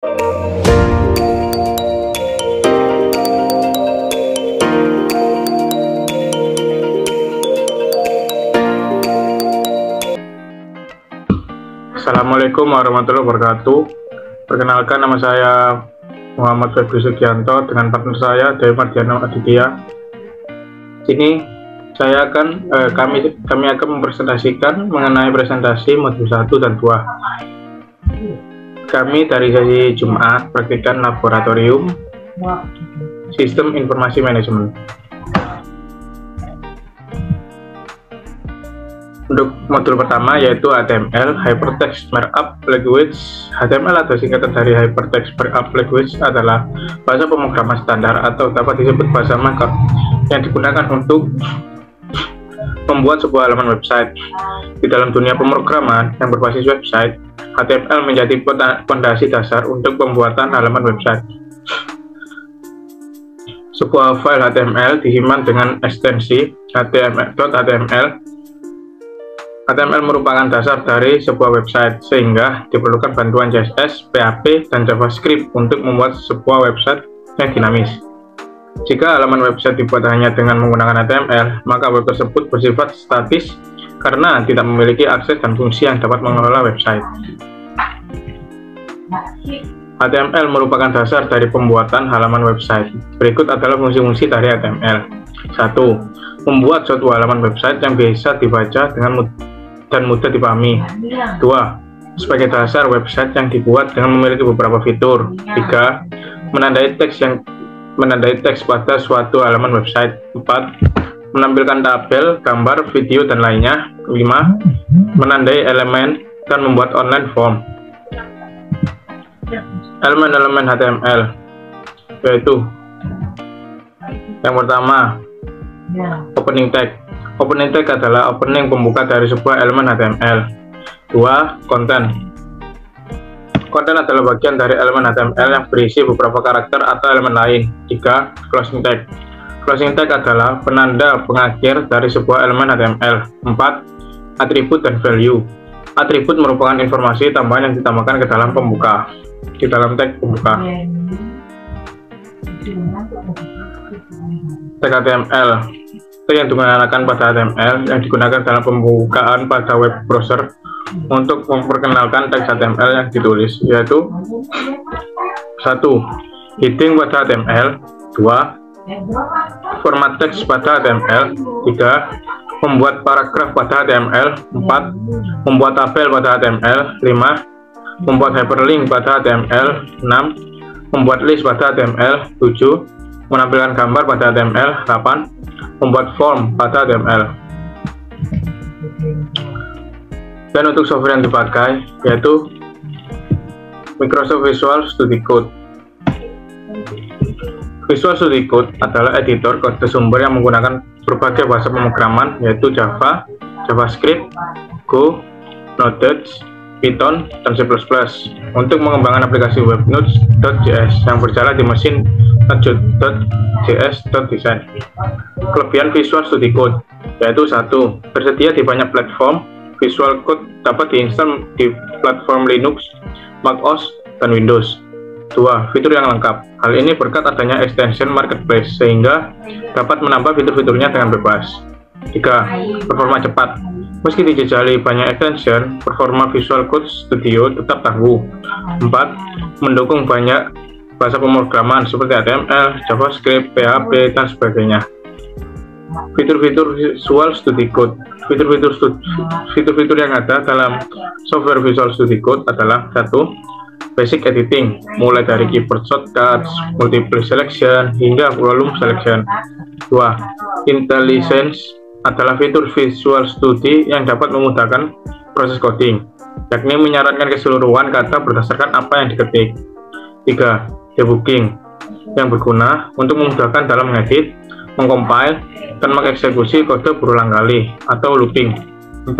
Assalamualaikum warahmatullahi wabarakatuh. Perkenalkan, nama saya Muhammad Febri Sugianto dengan partner saya Dewi Mardiana Aditya. Sini kami akan mempresentasikan mengenai presentasi modul 1 dan 2. Kami dari sesi Jumat praktikan laboratorium Sistem Informasi Manajemen. Untuk modul pertama yaitu HTML, Hypertext Markup Language. HTML atau singkatan dari Hypertext Markup Language adalah bahasa pemrograman standar atau dapat disebut bahasa markup yang digunakan untuk membuat sebuah halaman website. Di dalam dunia pemrograman yang berbasis website, HTML menjadi fondasi dasar untuk pembuatan halaman website. Sebuah file HTML disimpan dengan ekstensi HTML. HTML merupakan dasar dari sebuah website, sehingga diperlukan bantuan CSS, PHP, dan JavaScript untuk membuat sebuah website yang dinamis. Jika halaman website dibuat hanya dengan menggunakan HTML, maka web tersebut bersifat statis karena tidak memiliki akses dan fungsi yang dapat mengelola website. HTML merupakan dasar dari pembuatan halaman website. Berikut adalah fungsi-fungsi dari HTML. 1. Membuat suatu halaman website yang bisa dibaca dan mudah dipahami. 2. Sebagai dasar website yang dibuat dengan memiliki beberapa fitur. 3. Menandai teks pada suatu halaman website. 4. Menampilkan tabel, gambar, video, dan lainnya. 5. Menandai elemen dan membuat online form. Elemen-elemen HTML yaitu yang pertama, opening tag. Opening tag adalah opening pembuka dari sebuah elemen HTML. 2. Konten. Konten adalah bagian dari elemen HTML yang berisi beberapa karakter atau elemen lain. 3. Closing tag. Closing tag adalah penanda pengakhir dari sebuah elemen HTML. 4. Atribut dan value. Atribut merupakan informasi tambahan yang ditambahkan ke dalam tag pembuka. Tag HTML. Yang digunakan pada HTML yang digunakan dalam pembukaan pada web browser untuk memperkenalkan teks HTML yang ditulis, yaitu 1. Heading pada HTML. 2. Format teks pada HTML. 3. Membuat paragraf pada HTML. 4. Membuat tabel pada HTML. 5. Membuat hyperlink pada HTML. 6. Membuat list pada HTML. 7. Menampilkan gambar pada HTML. 8. Membuat form pada HTML. Dan untuk software yang dipakai yaitu Microsoft Visual Studio Code. Visual Studio Code adalah editor kode sumber yang menggunakan berbagai bahasa pemrograman yaitu Java, JavaScript, Go, Node, Python, dan C++ untuk mengembangkan aplikasi web Node.js yang berjalan di mesin Node.js.design. Kelebihan Visual Studio Code yaitu 1. Tersedia di banyak platform. Visual Code dapat diinstal di platform Linux, macOS, dan Windows. 2. Fitur yang lengkap. Hal ini berkat adanya extension marketplace sehingga dapat menambah fitur-fiturnya dengan bebas. 3. Performa cepat. Meski dijajali banyak extension, performa Visual Code Studio tetap tangguh. 4. Mendukung banyak bahasa pemrograman seperti HTML, JavaScript, PHP, dan sebagainya. Fitur-fitur Visual Studio Code. Fitur-fitur yang ada dalam software Visual Studio Code adalah 1. Basic editing, mulai dari keyboard shortcuts, multiple selection, hingga volume selection. 2. IntelliSense adalah fitur Visual Studio yang dapat memudahkan proses coding, yakni menyarankan keseluruhan kata berdasarkan apa yang diketik. 3. Debugging, yang berguna untuk memudahkan dalam mengedit, mengcompile, dan mengeksekusi kode berulang kali atau looping. 4.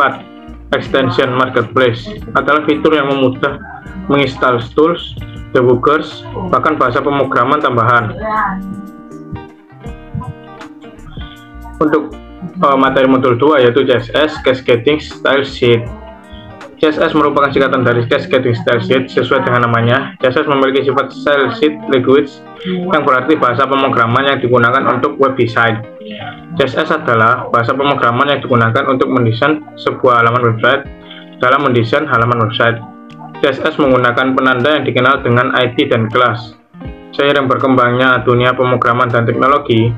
Extension Marketplace adalah fitur yang memudah menginstal tools, debuggers, bahkan bahasa pemrograman tambahan. Untuk materi modul 2 yaitu CSS Cascading Style Sheet. CSS merupakan singkatan dari Cascading Style Sheet. Sesuai dengan namanya, CSS memiliki sifat style sheet language yang berarti bahasa pemrograman yang digunakan untuk web design. CSS adalah bahasa pemrograman yang digunakan untuk mendesain sebuah halaman website. Dalam mendesain halaman website, CSS menggunakan penanda yang dikenal dengan ID dan kelas. Seiring berkembangnya dunia pemrograman dan teknologi,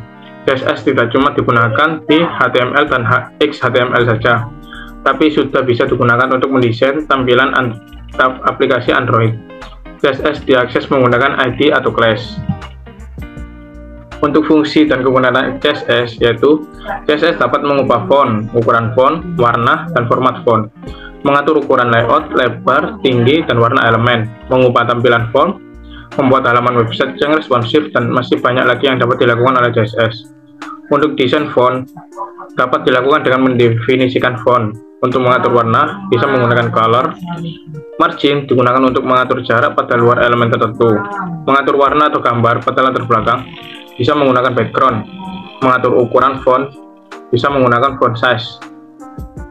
CSS tidak cuma digunakan di HTML dan XHTML saja, tapi sudah bisa digunakan untuk mendesain tampilan aplikasi Android. CSS diakses menggunakan ID atau class. Untuk fungsi dan kegunaan CSS yaitu CSS dapat mengubah font, ukuran font, warna, dan format font, mengatur ukuran layout, lebar, tinggi, dan warna elemen, mengubah tampilan font, membuat halaman website yang responsif, dan masih banyak lagi yang dapat dilakukan oleh CSS. Untuk desain font dapat dilakukan dengan mendefinisikan font. Untuk mengatur warna bisa menggunakan color. Margin digunakan untuk mengatur jarak pada luar elemen tertentu. Mengatur warna atau gambar pada latar belakang bisa menggunakan background. Mengatur ukuran font bisa menggunakan font size.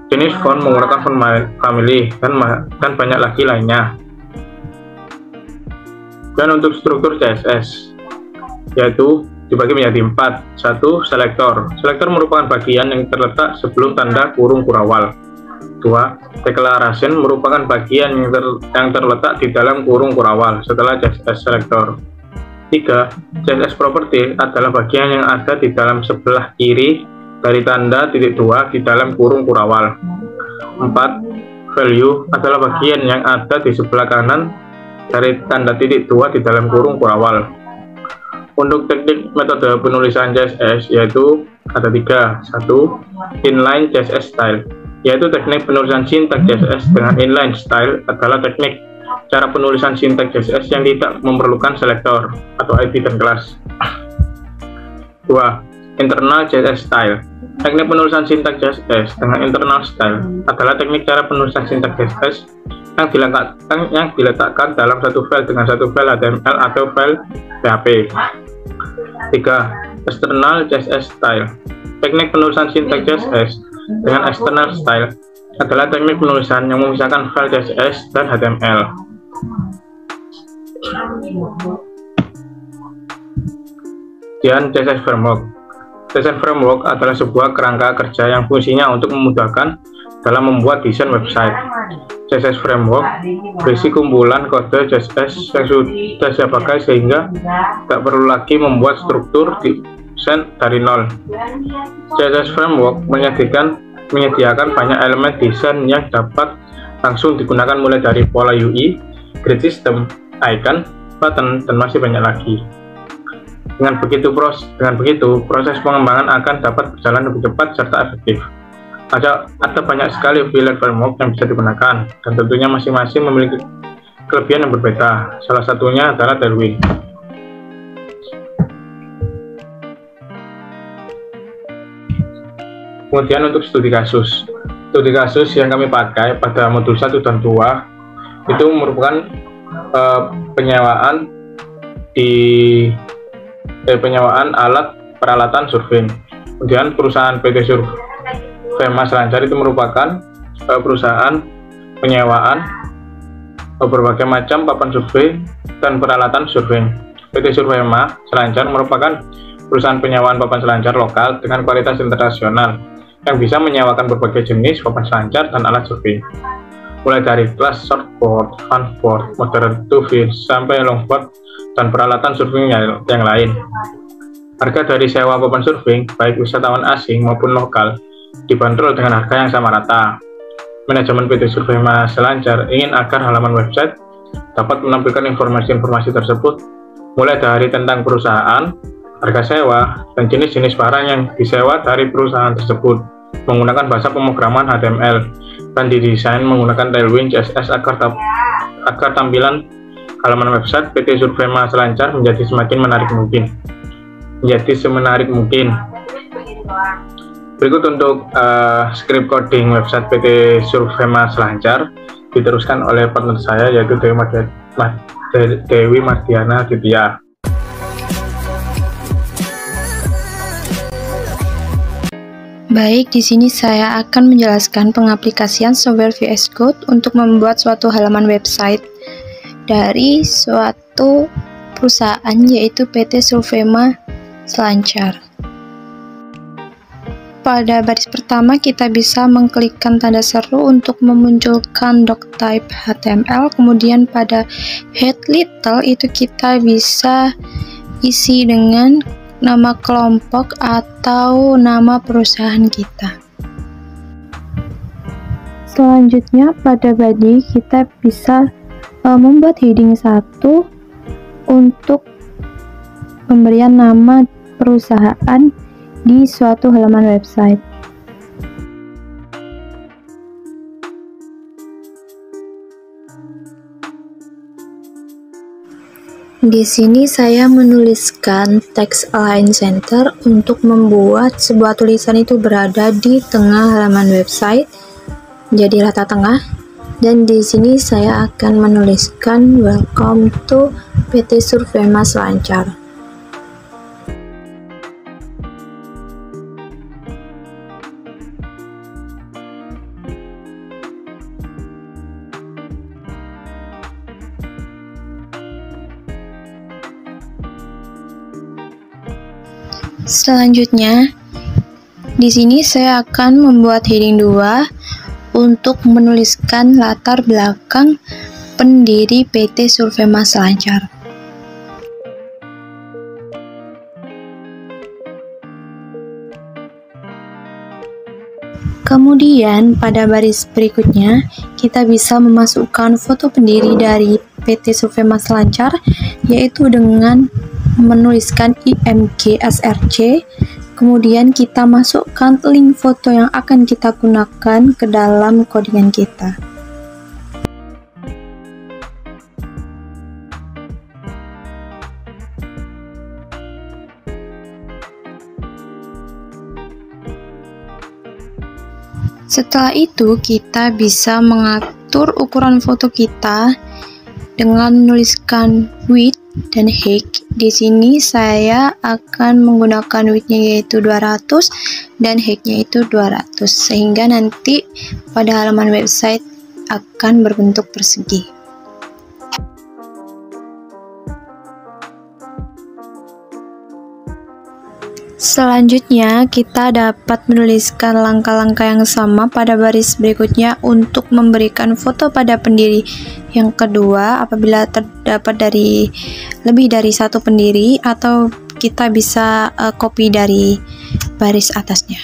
Jenis font menggunakan font family dan banyak lagi lainnya. Dan untuk struktur CSS yaitu dibagi menjadi 4. 1. Selektor. Selektor merupakan bagian yang terletak sebelum tanda kurung kurawal. 2. Declaration merupakan bagian yang terletak di dalam kurung kurawal setelah CSS selector. 3. CSS property adalah bagian yang ada di dalam sebelah kiri dari tanda titik 2 di dalam kurung kurawal. 4. Value adalah bagian yang ada di sebelah kanan dari tanda titik 2 di dalam kurung kurawal. Untuk teknik metode penulisan CSS yaitu ada 3. 1. Inline CSS style, yaitu teknik penulisan sintaks CSS dengan inline style adalah teknik cara penulisan sintaks CSS yang tidak memerlukan selektor atau ID dan kelas. 2. Internal CSS style. Teknik penulisan sintaks CSS dengan internal style adalah teknik cara penulisan sintaks CSS yang diletakkan dalam satu file dengan satu file HTML atau file PHP. 3. External CSS style. Teknik penulisan sintaks CSS dengan external style adalah teknik penulisan yang memisahkan file CSS dan HTML. Kemudian CSS Framework. CSS Framework adalah sebuah kerangka kerja yang fungsinya untuk memudahkan dalam membuat desain website. CSS Framework berisi kumpulan kode CSS yang sudah siap pakai sehingga tak perlu lagi membuat struktur desain dari nol. CSS Framework menyediakan banyak elemen desain yang dapat langsung digunakan mulai dari pola UI, grid system, icon, button, dan masih banyak lagi. Dengan begitu proses pengembangan akan dapat berjalan lebih cepat serta efektif. Ada banyak sekali pilihan framework yang bisa digunakan, dan tentunya masing-masing memiliki kelebihan yang berbeda. Salah satunya adalah Tailwind. Kemudian untuk studi kasus yang kami pakai pada modul 1 dan 2 itu merupakan penyewaan alat peralatan survei. Kemudian perusahaan PT Survema Selancar itu merupakan perusahaan penyewaan berbagai macam papan survei dan peralatan survei. PT Survema Selancar merupakan perusahaan penyewaan papan selancar lokal dengan kualitas internasional yang bisa menyewakan berbagai jenis papan selancar dan alat survei, mulai dari kelas shortboard, funboard, modern two-fish, sampai longboard dan peralatan surfing yang lain. Harga dari sewa papan surfing, baik wisatawan asing maupun lokal, dibanderol dengan harga yang sama rata. Manajemen PT Survema Selancar ingin agar halaman website dapat menampilkan informasi-informasi tersebut, mulai dari tentang perusahaan, harga sewa, dan jenis-jenis barang yang disewa dari perusahaan tersebut, menggunakan bahasa pemrograman HTML, dan didesain menggunakan Tailwind CSS agar tampilan halaman website PT Survema Selancar menjadi semenarik mungkin. Berikut untuk script coding website PT Survema Selancar diteruskan oleh partner saya yaitu Dewi Mardiana Ditya. Baik, di sini saya akan menjelaskan pengaplikasian software VS Code untuk membuat suatu halaman website dari suatu perusahaan, yaitu PT Sulvema Selancar. Pada baris pertama, kita bisa mengklikkan tanda seru untuk memunculkan doctype HTML. Kemudian pada head title itu kita bisa isi dengan nama kelompok atau nama perusahaan kita. Selanjutnya pada body kita bisa membuat heading 1 untuk pemberian nama perusahaan di suatu halaman website. Di sini saya menuliskan text align center untuk membuat sebuah tulisan itu berada di tengah halaman website, jadi rata tengah. Dan di sini saya akan menuliskan welcome to PT Sulvema Selancar. Selanjutnya, di sini saya akan membuat heading 2 untuk menuliskan latar belakang pendiri PT Sulvema Selancar. Kemudian pada baris berikutnya kita bisa memasukkan foto pendiri dari PT Sulvema Selancar, yaitu dengan menuliskan IMG SRC. Kemudian kita masukkan link foto yang akan kita gunakan ke dalam codingan kita. Setelah itu kita bisa mengatur ukuran foto kita dengan menuliskan width dan height. Di sini saya akan menggunakan width-nya yaitu 200 dan height-nya itu 200, sehingga nanti pada halaman website akan berbentuk persegi. Selanjutnya, kita dapat menuliskan langkah-langkah yang sama pada baris berikutnya untuk memberikan foto pada pendiri yang kedua apabila terdapat lebih dari satu pendiri, atau kita bisa copy dari baris atasnya.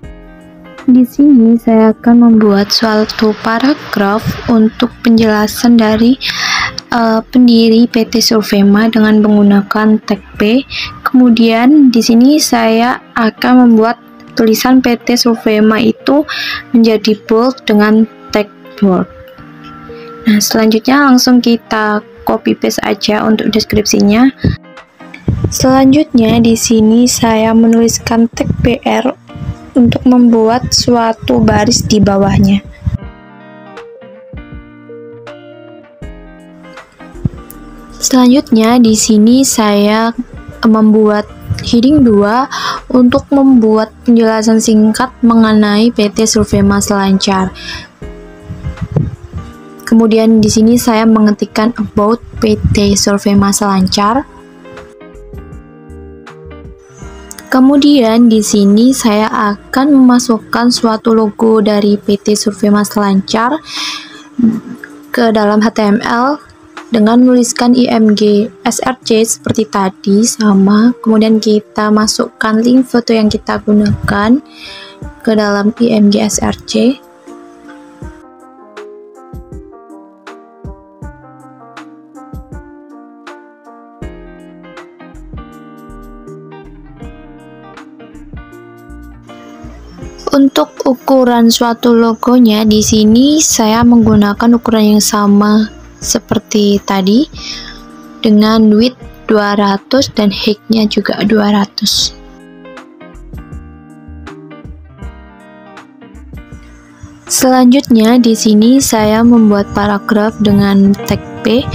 Di sini saya akan membuat suatu paragraf untuk penjelasan dari pendiri PT Sulvema dengan menggunakan tag P. Kemudian di sini saya akan membuat tulisan PT Sulvema itu menjadi bold dengan tag bold. Nah, selanjutnya langsung kita copy paste aja untuk deskripsinya. Selanjutnya di sini saya menuliskan tag BR untuk membuat suatu baris di bawahnya. Selanjutnya di sini saya membuat heading 2 untuk membuat penjelasan singkat mengenai PT Sulvema Selancar. Kemudian di sini saya mengetikkan about PT Sulvema Selancar. Kemudian di sini saya akan memasukkan suatu logo dari PT Sulvema Selancar ke dalam HTML dengan menuliskan IMG SRC seperti tadi sama. Kemudian kita masukkan link foto yang kita gunakan ke dalam IMG SRC. Untuk ukuran suatu logonya di sini saya menggunakan ukuran yang sama seperti tadi dengan width 200 dan height-nya juga 200. Selanjutnya di sini saya membuat paragraf dengan tag P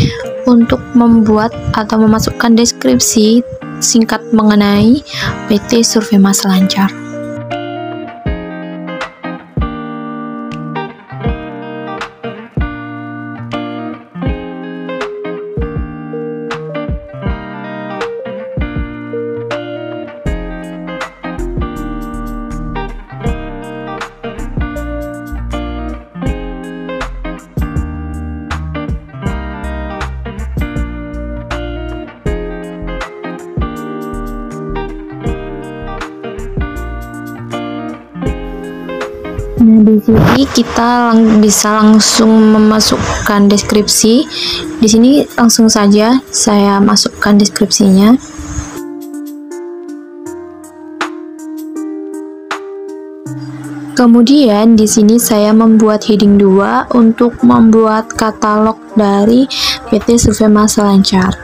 untuk membuat atau memasukkan deskripsi singkat mengenai PT Sulvema Selancar. Nah, di sini kita bisa langsung memasukkan deskripsi. Di sini langsung saja saya masukkan deskripsinya. Kemudian di sini saya membuat heading 2 untuk membuat katalog dari PT Survema Selancar.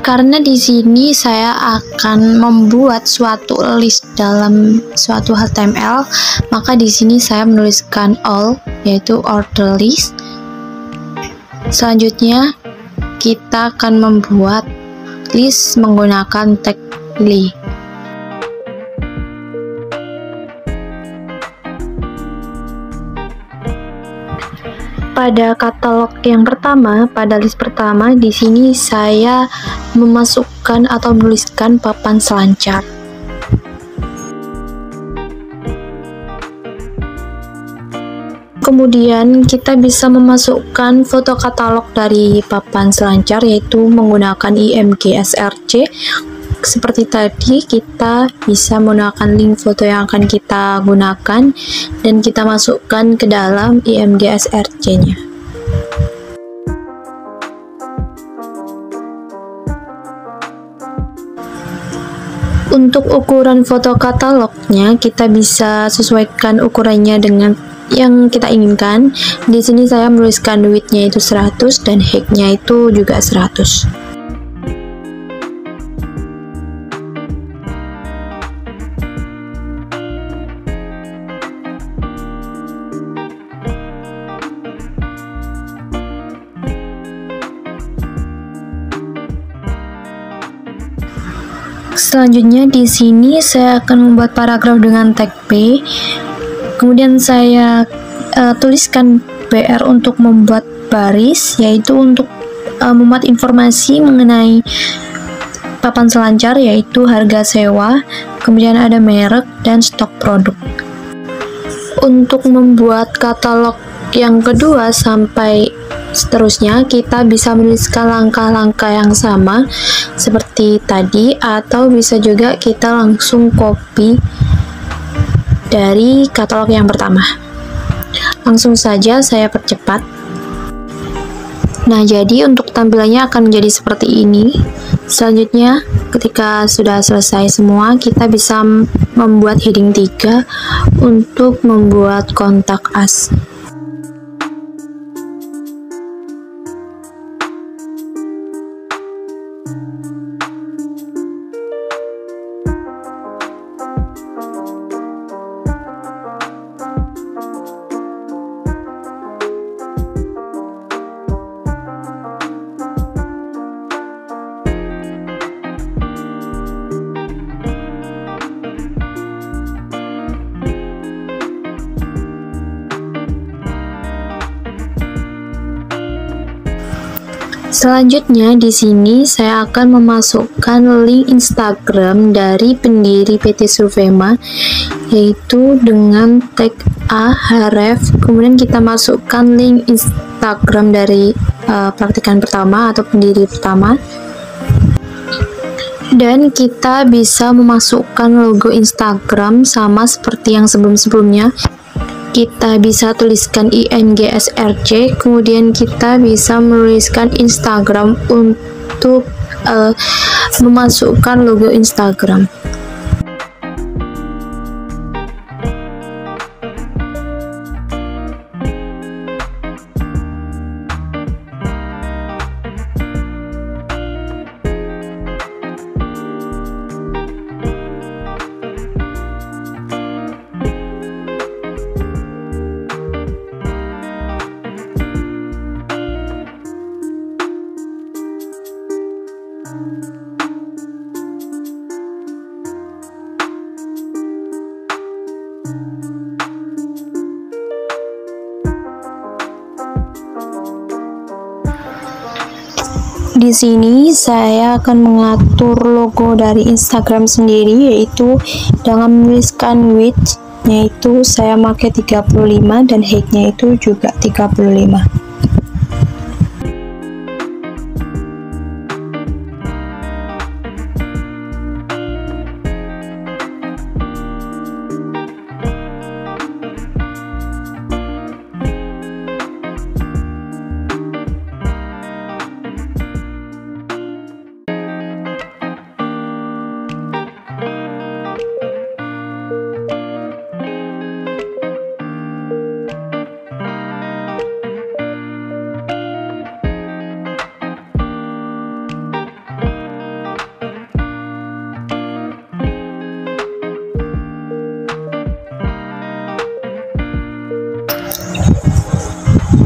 Karena di sini saya akan membuat suatu list dalam suatu HTML, maka di sini saya menuliskan all, yaitu order list. Selanjutnya kita akan membuat list menggunakan tag li. Pada katalog yang pertama, pada list pertama, di sini saya memasukkan atau menuliskan papan selancar. Kemudian kita bisa memasukkan foto katalog dari papan selancar, yaitu menggunakan IMG SRC. Seperti tadi, kita bisa menggunakan link foto yang akan kita gunakan dan kita masukkan ke dalam IMG SRC-nya. Untuk ukuran foto katalognya, kita bisa sesuaikan ukurannya dengan yang kita inginkan. Di sini saya menuliskan width-nya itu 100 dan height-nya itu juga 100. Selanjutnya di sini saya akan membuat paragraf dengan tag P. Kemudian saya tuliskan BR untuk membuat baris, yaitu untuk memuat informasi mengenai papan selancar, yaitu harga sewa, kemudian ada merek dan stok produk. Untuk membuat katalog yang kedua sampai seterusnya, kita bisa menuliskan langkah-langkah yang sama seperti tadi, atau bisa juga kita langsung copy dari katalog yang pertama. Langsung saja saya percepat. Nah, jadi untuk tampilannya akan menjadi seperti ini. Selanjutnya, ketika sudah selesai semua, kita bisa membuat heading 3 untuk membuat kontak us. Selanjutnya di sini saya akan memasukkan link Instagram dari pendiri PT Survema, yaitu dengan tag A href. Kemudian kita masukkan link Instagram dari praktikan pertama atau pendiri pertama, dan kita bisa memasukkan logo Instagram sama seperti yang sebelum-sebelumnya. Kita bisa tuliskan IMG SRC, kemudian kita bisa menuliskan Instagram untuk memasukkan logo Instagram. Di sini saya akan mengatur logo dari Instagram sendiri, yaitu dengan menuliskan width, yaitu saya pakai 35 dan height-nya itu juga 35.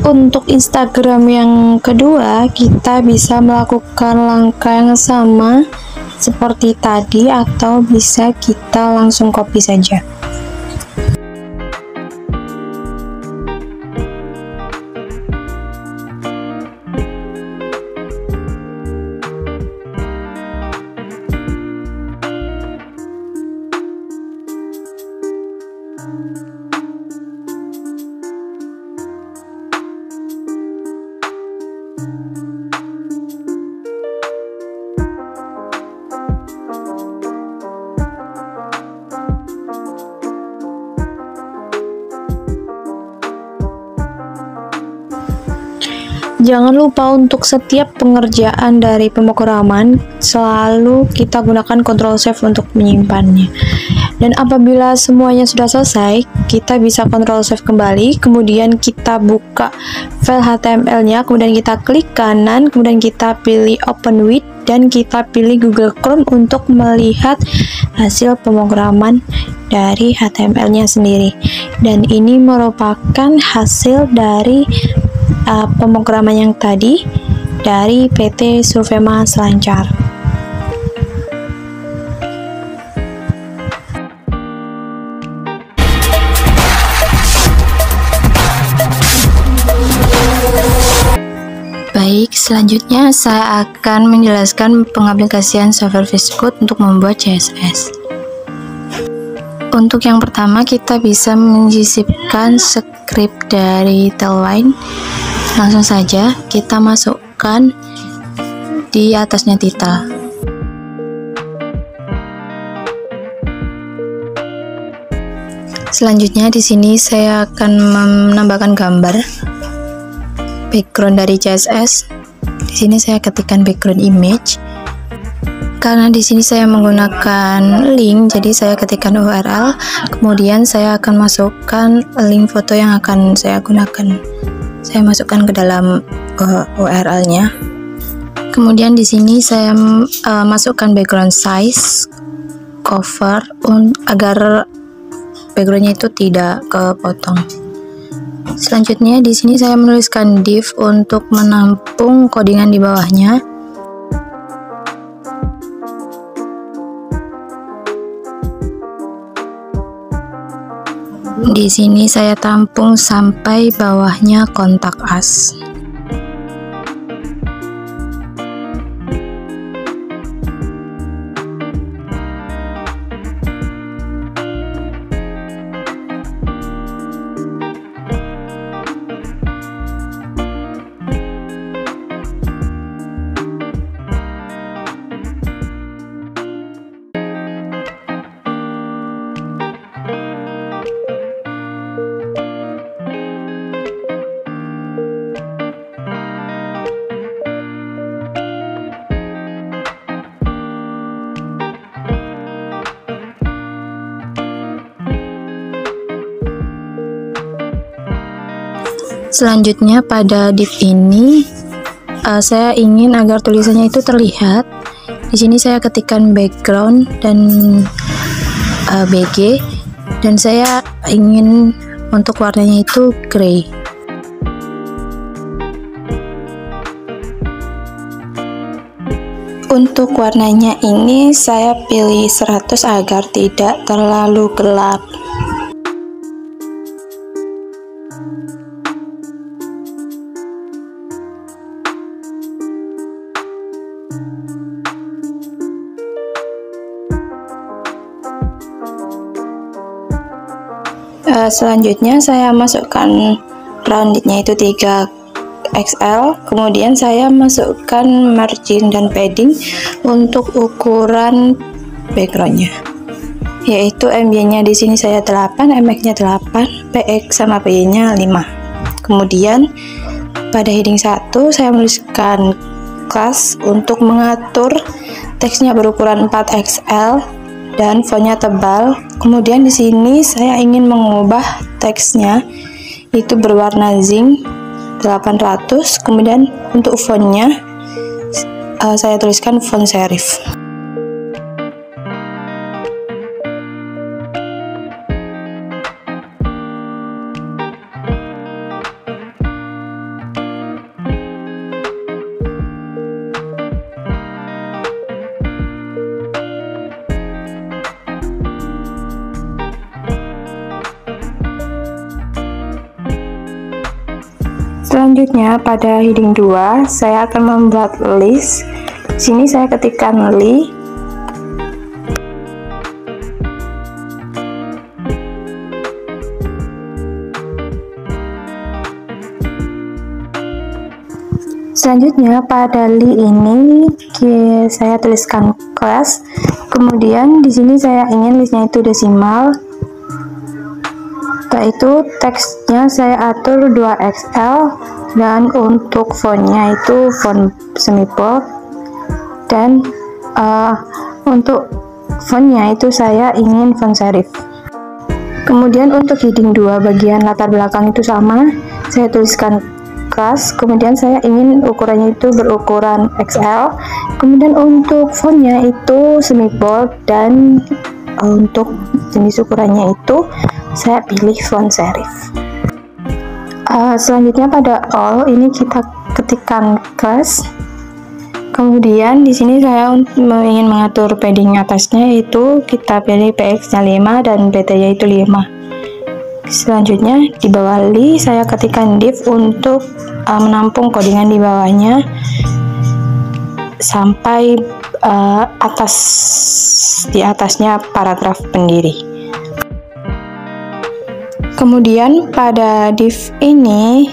Untuk Instagram yang kedua, kita bisa melakukan langkah yang sama seperti tadi, atau bisa kita langsung copy saja. Jangan lupa untuk setiap pengerjaan dari pemrograman selalu kita gunakan Ctrl Save untuk menyimpannya. Dan apabila semuanya sudah selesai, kita bisa Ctrl Save kembali, kemudian kita buka file HTML-nya, kemudian kita klik kanan, kemudian kita pilih Open With, dan kita pilih Google Chrome untuk melihat hasil pemrograman dari HTML-nya sendiri. Dan ini merupakan hasil dari pemrograman yang tadi dari PT Survema Selancar. Baik, selanjutnya saya akan menjelaskan pengaplikasian software VSCode untuk membuat CSS. Untuk yang pertama, kita bisa menyisipkan script dari Tailwind. Langsung saja kita masukkan di atasnya title. Selanjutnya di sini saya akan menambahkan gambar background dari CSS. Di sini saya ketikkan background image. Karena di sini saya menggunakan link, jadi saya ketikkan URL. Kemudian saya akan masukkan link foto yang akan saya gunakan. Saya masukkan ke dalam URL-nya. Kemudian di sini saya masukkan background size, cover, agar backgroundnya itu tidak kepotong. Selanjutnya di sini saya menuliskan div untuk menampung codingan di bawahnya. Di sini saya tampung sampai bawahnya kontak us. Selanjutnya pada div ini saya ingin agar tulisannya itu terlihat. Di sini saya ketikkan background dan BG, dan saya ingin untuk warnanya itu grey. Untuk warnanya ini saya pilih 100 agar tidak terlalu gelap. Selanjutnya saya masukkan roundednya itu 3XL, kemudian saya masukkan margin dan padding untuk ukuran backgroundnya, yaitu MY nya di sini saya 8, MX nya 8, PX sama PY nya 5. Kemudian pada heading 1 saya menuliskan kelas untuk mengatur teksnya berukuran 4XL dan fontnya tebal. Kemudian di sini saya ingin mengubah teksnya itu berwarna zinc 800. Kemudian untuk fontnya saya tuliskan font serif. Selanjutnya pada heading 2 saya akan membuat list. Di sini saya ketikkan li. Selanjutnya pada li ini saya tuliskan class. Kemudian di sini saya ingin listnya itu desimal. Setelah itu teksnya saya atur 2XL dan untuk fontnya itu font semi bold, dan untuk fontnya itu saya ingin font serif. Kemudian untuk heading 2 bagian latar belakang itu sama, saya tuliskan class, kemudian saya ingin ukurannya itu berukuran XL. Kemudian untuk fontnya itu semi bold, dan untuk jenis ukurannya itu saya pilih font serif. Selanjutnya pada all ini kita ketikkan class. Kemudian di sini saya ingin mengatur padding atasnya, itu kita pilih PX nya 5 dan PT nya itu 5. Selanjutnya di bawah li saya ketikkan div untuk menampung codingan di bawahnya sampai di atasnya paragraf pendiri. Kemudian pada div ini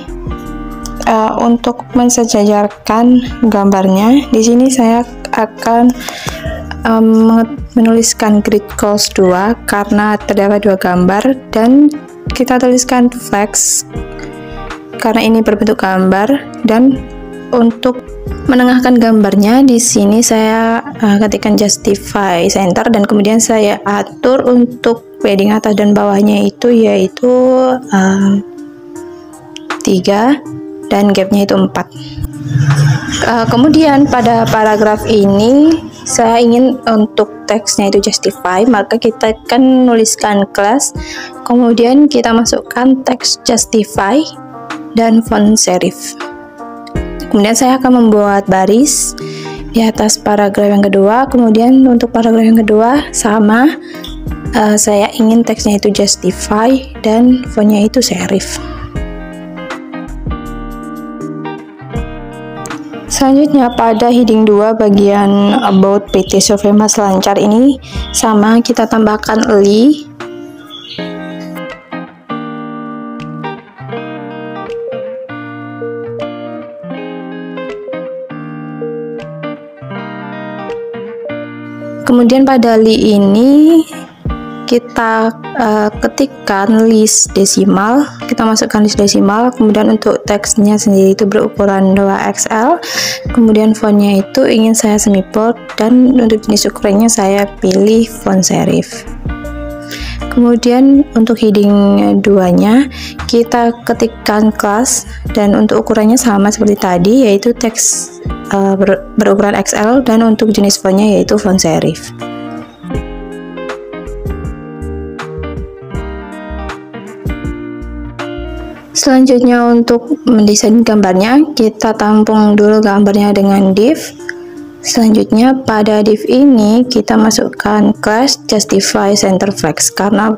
untuk mensejajarkan gambarnya, di sini saya akan menuliskan grid close 2 karena terdapat 2 gambar, dan kita tuliskan flex karena ini berbentuk gambar. Dan untuk menengahkan gambarnya di sini saya ketikkan justify center, dan kemudian saya atur untuk padding atas dan bawahnya itu yaitu 3 dan gapnya itu 4. Kemudian pada paragraf ini saya ingin untuk teksnya itu justify, maka kita akan menuliskan class, kemudian kita masukkan teks justify dan font serif. Kemudian saya akan membuat baris di atas paragraf yang kedua. Kemudian untuk paragraf yang kedua sama, saya ingin teksnya itu justify dan fontnya itu serif. Selanjutnya pada heading 2 bagian about PT Sofema Selancar ini sama, kita tambahkan li. Kemudian pada li ini kita ketikkan list desimal, kita masukkan list desimal. Kemudian untuk teksnya sendiri itu berukuran 2XL, kemudian fontnya itu ingin saya semi bold, dan untuk jenis ukurannya saya pilih font serif. Kemudian untuk heading 2 nya kita ketikkan class, dan untuk ukurannya sama seperti tadi, yaitu teks berukuran XL, dan untuk jenis fontnya yaitu font serif. Selanjutnya untuk mendesain gambarnya, kita tampung dulu gambarnya dengan div. Selanjutnya pada div ini kita masukkan class justify center flex. Karena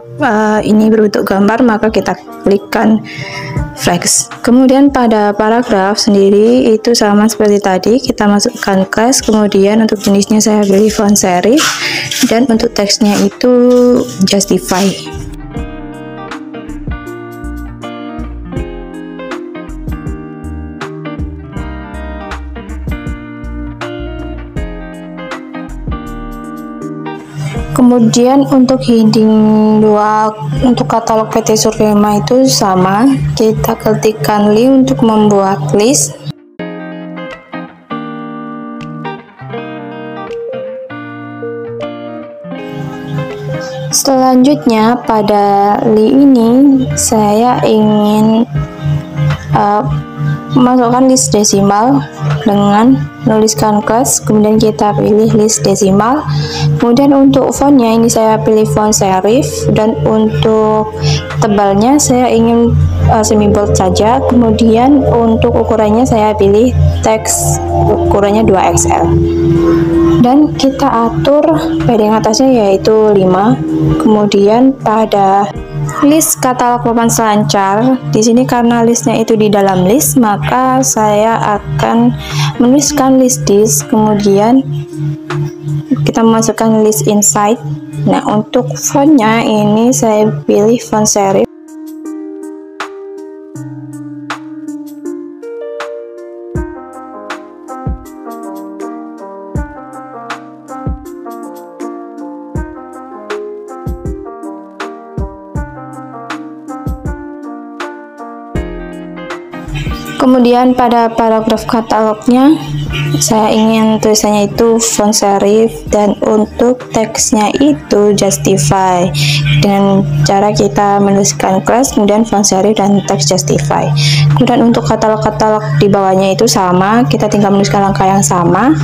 ini berbentuk gambar, maka kita klikkan flex. Kemudian pada paragraf sendiri itu sama seperti tadi, kita masukkan class, kemudian untuk jenisnya saya pilih font serif, dan untuk teksnya itu justify. Kemudian untuk heading 2 untuk katalog PT Survema itu sama, kita ketikkan link untuk membuat list. Selanjutnya pada list ini saya ingin masukkan list desimal dengan menuliskan class, kemudian kita pilih list desimal. Kemudian untuk fontnya ini saya pilih font serif, dan untuk tebalnya saya ingin semi bold saja. Kemudian untuk ukurannya saya pilih teks ukurannya 2XL, dan kita atur padding atasnya yaitu 5. Kemudian pada list katalog papan selancar, di sini karena listnya itu di dalam list, maka saya akan menuliskan list this, kemudian kita memasukkan list inside. Nah, untuk fontnya ini saya pilih font serif. Kemudian pada paragraf katalognya saya ingin tulisannya itu font serif, dan untuk teksnya itu justify dengan cara kita menuliskan class, kemudian font serif dan teks justify. Kemudian untuk katalog-katalog di bawahnya itu sama, kita tinggal menuliskan langkah yang sama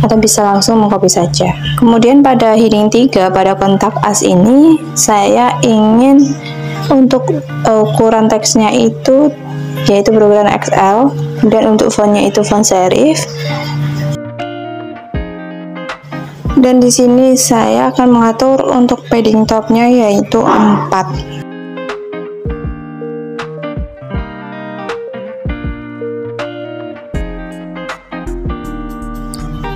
atau bisa langsung mengcopy saja. Kemudian pada heading 3 pada kontak as ini saya ingin untuk ukuran teksnya itu yaitu berukuran XL, kemudian untuk fontnya itu font serif, dan di sini saya akan mengatur untuk padding topnya yaitu 4.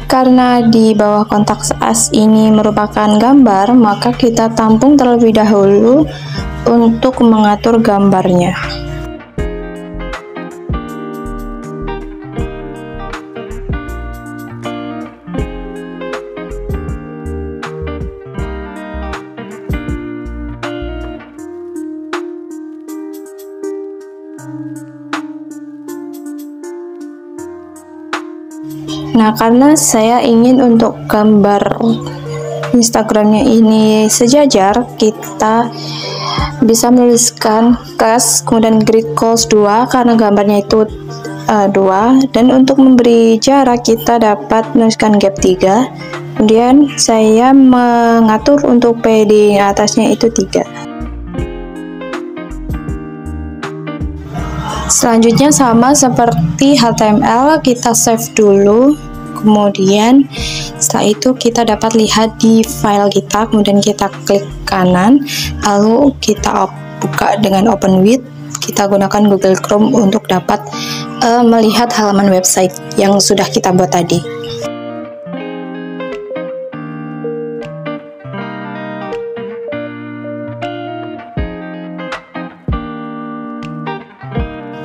Karena di bawah kontak as ini merupakan gambar, maka kita tampung terlebih dahulu untuk mengatur gambarnya. Nah, karena saya ingin untuk gambar Instagramnya ini sejajar, kita bisa menuliskan class kemudian grid close 2 karena gambarnya itu 2, dan untuk memberi jarak kita dapat menuliskan gap 3. Kemudian saya mengatur untuk padding atasnya itu 3. Selanjutnya sama seperti HTML, kita save dulu, kemudian setelah itu kita dapat lihat di file kita, kemudian kita klik kanan, lalu kita buka dengan open with. Kita gunakan Google Chrome untuk dapat melihat halaman website yang sudah kita buat tadi.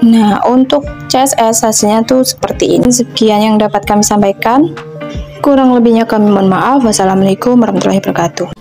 Nah, untuk CSS hasilnya tuh seperti ini. Sekian yang dapat kami sampaikan. Kurang lebihnya kami mohon maaf. Wassalamualaikum warahmatullahi wabarakatuh.